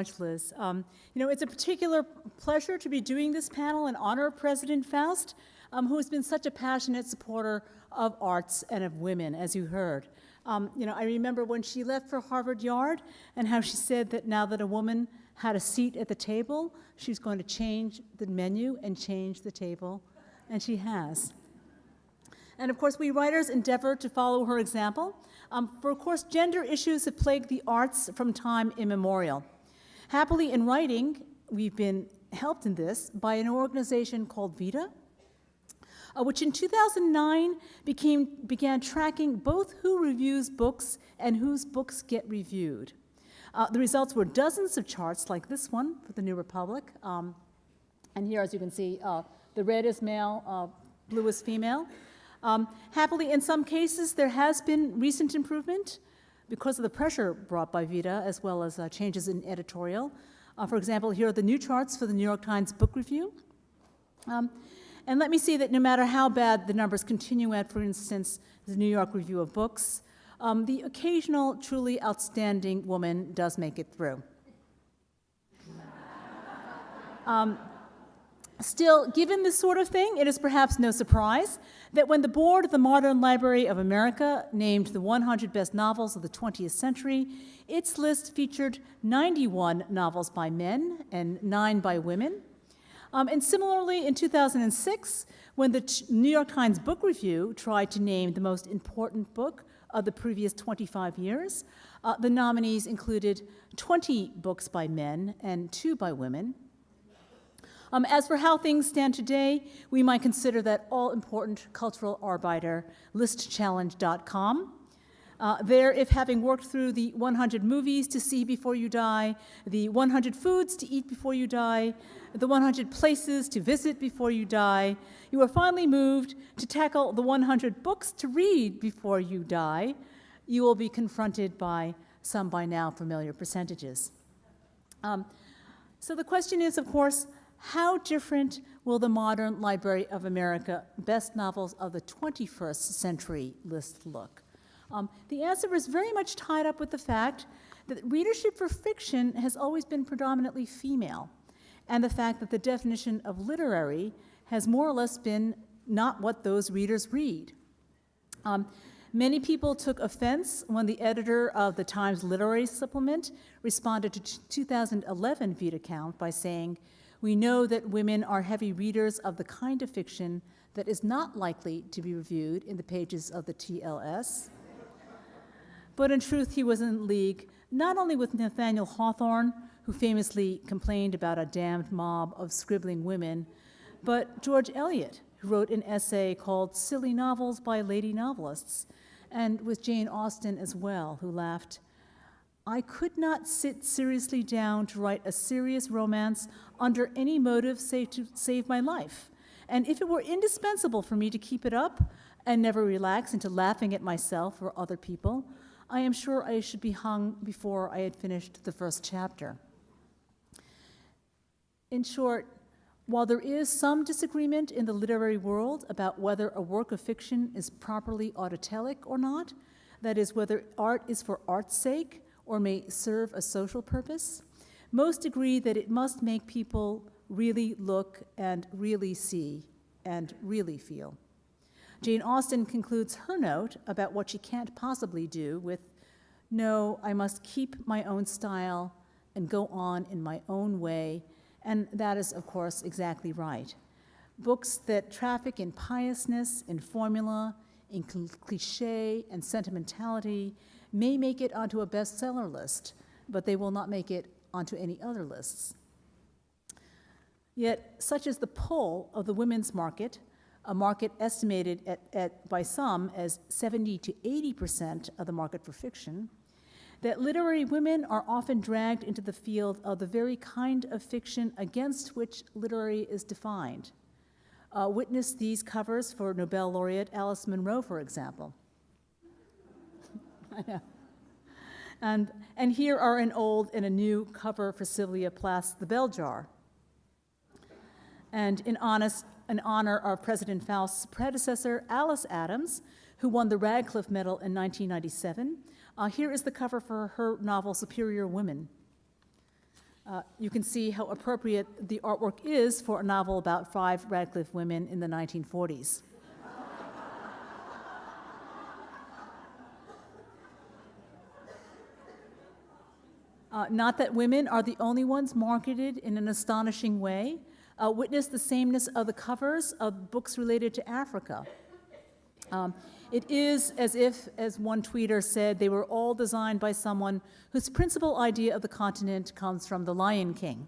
much, Liz. It's a particular pleasure to be doing this panel in honor of President Faust, who has been such a passionate supporter of arts and of women, as you heard. I remember when she left for Harvard Yard and how she said that now that a woman had a seat at the table, she's going to change the menu and change the table, and she has. And of course, we writers endeavor to follow her example. For of course, gender issues have plagued the arts from time immemorial. Happily in writing, we've been helped in this by an organization called VITA, which in 2009 began tracking both who reviews books and whose books get reviewed. The results were dozens of charts like this one for the New Republic. And here, as you can see, the red is male, blue is female. Happily, in some cases, there has been recent improvement because of the pressure brought by VITA, as well as changes in editorial. For example, here are the new charts for the New York Times Book Review. And let me say that no matter how bad the numbers continue at, for instance, the New York Review of Books, the occasional truly outstanding woman does make it through. Still, given this sort of thing, it is perhaps no surprise that when the board of the Modern Library of America named the 100 best novels of the 20th century, its list featured 91 novels by men and 9 by women. And similarly, in 2006, when the New York Times Book Review tried to name the most important book of the previous 25 years, the nominees included 20 books by men and 2 by women. As for how things stand today, we might consider that all-important cultural arbiter, listchallenge.com. There, if having worked through the 100 movies to see before you die, the 100 foods to eat before you die, the 100 places to visit before you die, you are finally moved to tackle the 100 books to read before you die, you will be confronted by some by now familiar percentages. So the question is, of course, how different will the Modern Library of America Best Novels of the 21st Century list look? The answer is very much tied up with the fact that readership for fiction has always been predominantly female, and the fact that the definition of literary has more or less been not what those readers read. Many people took offense when the editor of the Times Literary Supplement responded to 2011 VITA count by saying, "We know that women are heavy readers of the kind of fiction that is not likely to be reviewed in the pages of the TLS." But in truth, he was in league not only with Nathaniel Hawthorne, who famously complained about a damned mob of scribbling women, but George Eliot, who wrote an essay called Silly Novels by Lady Novelists, and with Jane Austen as well, who laughed, "I could not sit seriously down to write a serious romance under any motive save to save my life. And if it were indispensable for me to keep it up and never relax into laughing at myself or other people, I am sure I should be hung before I had finished the first chapter." In short, while there is some disagreement in the literary world about whether a work of fiction is properly autotelic or not, that is, whether art is for art's sake or may serve a social purpose, most agree that it must make people really look and really see and really feel. Jane Austen concludes her note about what she can't possibly do with, "No, I must keep my own style and go on in my own way," and that is, of course, exactly right. Books that traffic in piousness, in formula, in cliché and sentimentality may make it onto a bestseller list, but they will not make it onto any other lists. Yet, such is the pull of the women's market, a market estimated by some as 70 to 80% of the market for fiction, that literary women are often dragged into the field of the very kind of fiction against which literary is defined. Witness these covers for Nobel laureate Alice Munro, for example. I know. And here are an old and a new cover for Sylvia Plath's The Bell Jar. And in honor of President Faust's predecessor, Alice Adams, who won the Radcliffe Medal in 1997, here is the cover for her novel Superior Women. You can see how appropriate the artwork is for a novel about 5 Radcliffe women in the 1940s. Not that women are the only ones marketed in an astonishing way. Witness the sameness of the covers of books related to Africa. It is as if, as one tweeter said, they were all designed by someone whose principal idea of the continent comes from The Lion King.